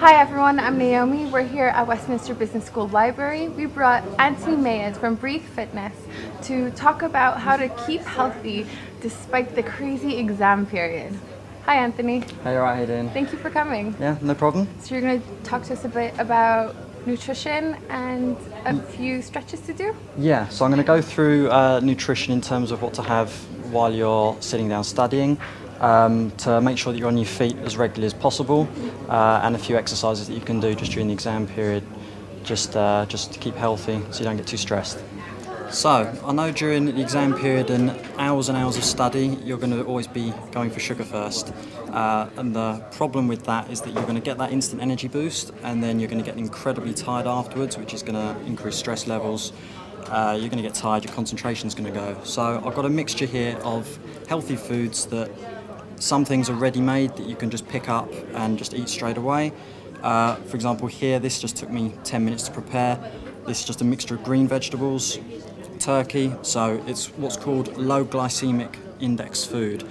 Hi everyone, I'm Naomi. We're here at Westminster Business School Library. We brought Anthony Mayatt from Breathe Fitness to talk about how to keep healthy despite the crazy exam period. Hi Anthony. Hey, alright, how you doing? Thank you for coming. Yeah, no problem. So you're going to talk to us a bit about nutrition and a few stretches to do? Yeah, so I'm going to go through nutrition in terms of what to have while you're sitting down studying, to make sure that you're on your feet as regularly as possible, and a few exercises that you can do just during the exam period, just to keep healthy so you don't get too stressed. So, I know during the exam period and hours of study, you're going to always be going for sugar first. And the problem with that is that you're going to get that instant energy boost and then you're going to get incredibly tired afterwards, which is going to increase stress levels. You're going to get tired, your concentration's going to go. So I've got a mixture here of healthy foods that some things are ready-made that you can just pick up and just eat straight away. For example, here, this just took me 10 minutes to prepare. This is just a mixture of green vegetables, turkey, so it's what's called low glycemic index food.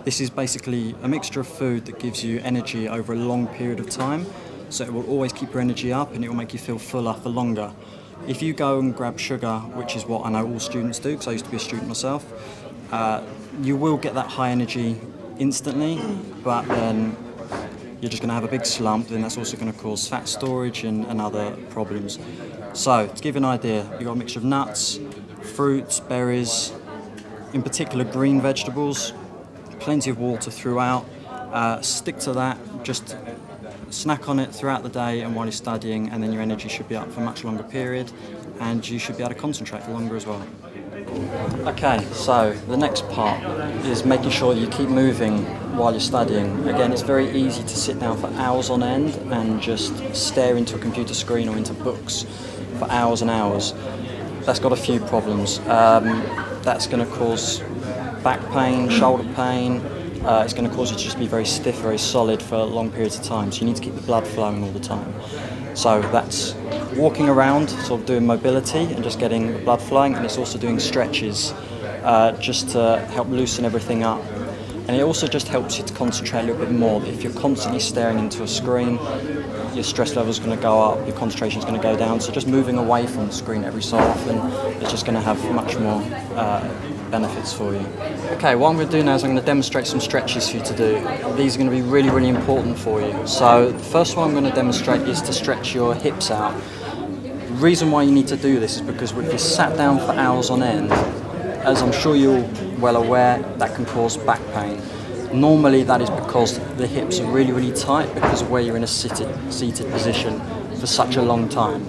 This is basically a mixture of food that gives you energy over a long period of time, so it will always keep your energy up and it will make you feel fuller for longer. If you go and grab sugar, which is what I know all students do, because I used to be a student myself, you will get that high energy instantly, but then you're just going to have a big slump, then that's also going to cause fat storage and other problems. So, to give you an idea, you've got a mixture of nuts, fruits, berries, in particular green vegetables, plenty of water throughout. Stick to that, just snack on it throughout the day and while you're studying, and then your energy should be up for a much longer period and you should be able to concentrate for longer as well. Okay, so the next part is making sure you keep moving while you're studying. Again, it's very easy to sit down for hours on end and just stare into a computer screen or into books for hours and hours. That's got a few problems. That's going to cause back pain, shoulder pain. It's going to cause you to just be very stiff, very solid for long periods of time. So you need to keep the blood flowing all the time. So that's walking around, sort of doing mobility and just getting the blood flowing, and it's also doing stretches just to help loosen everything up. And it also just helps you to concentrate a little bit more. If you're constantly staring into a screen, your stress level is going to go up, your concentration is going to go down. So just moving away from the screen every so often is just going to have much more benefits for you. Okay, what I'm going to do now is I'm going to demonstrate some stretches for you to do. These are going to be really, really important for you. So the first one I'm going to demonstrate is to stretch your hips out. The reason why you need to do this is because if you're sat down for hours on end, as I'm sure you're well aware, that can cause back pain. Normally that is because the hips are really, really tight because of where you're in a seated position for such a long time.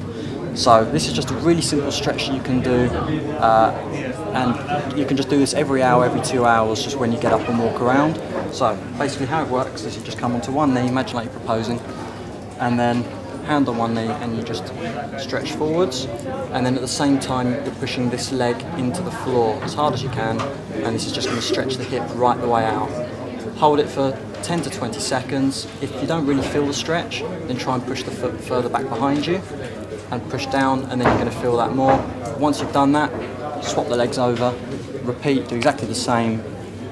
So this is just a really simple stretch that you can do, and you can just do this every hour, every 2 hours, just when you get up and walk around. So basically how it works is you just come onto one knee, imagine like you're proposing, and then hand on one knee and you just stretch forwards, and then at the same time you're pushing this leg into the floor as hard as you can, and this is just going to stretch the hip right the way out. Hold it for 10 to 20 seconds. If you don't really feel the stretch, then try and push the foot further back behind you and push down, and then you're going to feel that more. Once you've done that, swap the legs over, repeat, do exactly the same,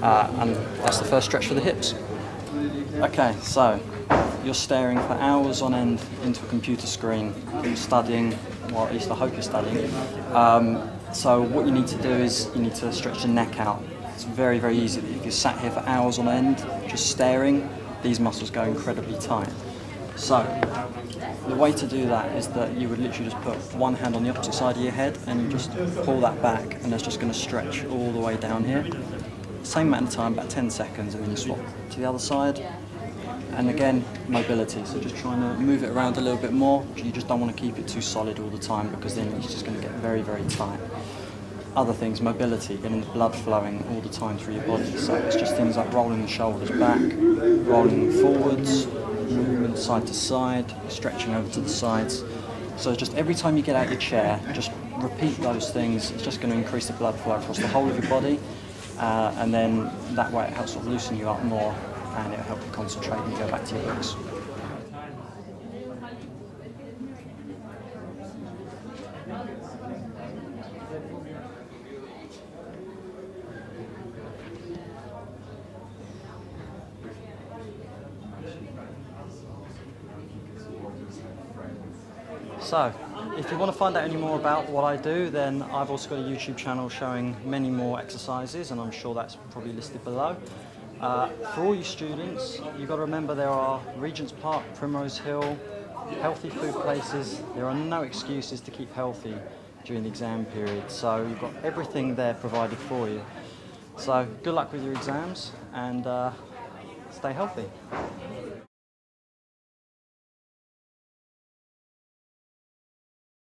and that's the first stretch for the hips. Okay, so you're staring for hours on end into a computer screen, you're studying, well at least I hope you're studying. So what you need to do is you need to stretch the neck out. It's very, very easy. If you're sat here for hours on end, just staring, these muscles go incredibly tight. So the way to do that is that you would literally just put one hand on the opposite side of your head and you just pull that back, and that's just going to stretch all the way down here. Same amount of time, about 10 seconds, and then you swap to the other side. And again, mobility, so just trying to move it around a little bit more. You just don't want to keep it too solid all the time because then it's just going to get very, very tight. Other things, mobility, getting the blood flowing all the time through your body. So it's just things like rolling the shoulders back, rolling them forwards, movement side to side, stretching over to the sides. So just every time you get out of your chair, just repeat those things. It's just going to increase the blood flow across the whole of your body, and then that way it helps sort of loosen you up more, and it'll help you concentrate and go back to your books. So, if you want to find out any more about what I do, then I've also got a YouTube channel showing many more exercises, and I'm sure that's probably listed below. For all you students, you've got to remember there are Regent's Park, Primrose Hill, healthy food places. There are no excuses to keep healthy during the exam period, so you've got everything there provided for you. So good luck with your exams, and stay healthy.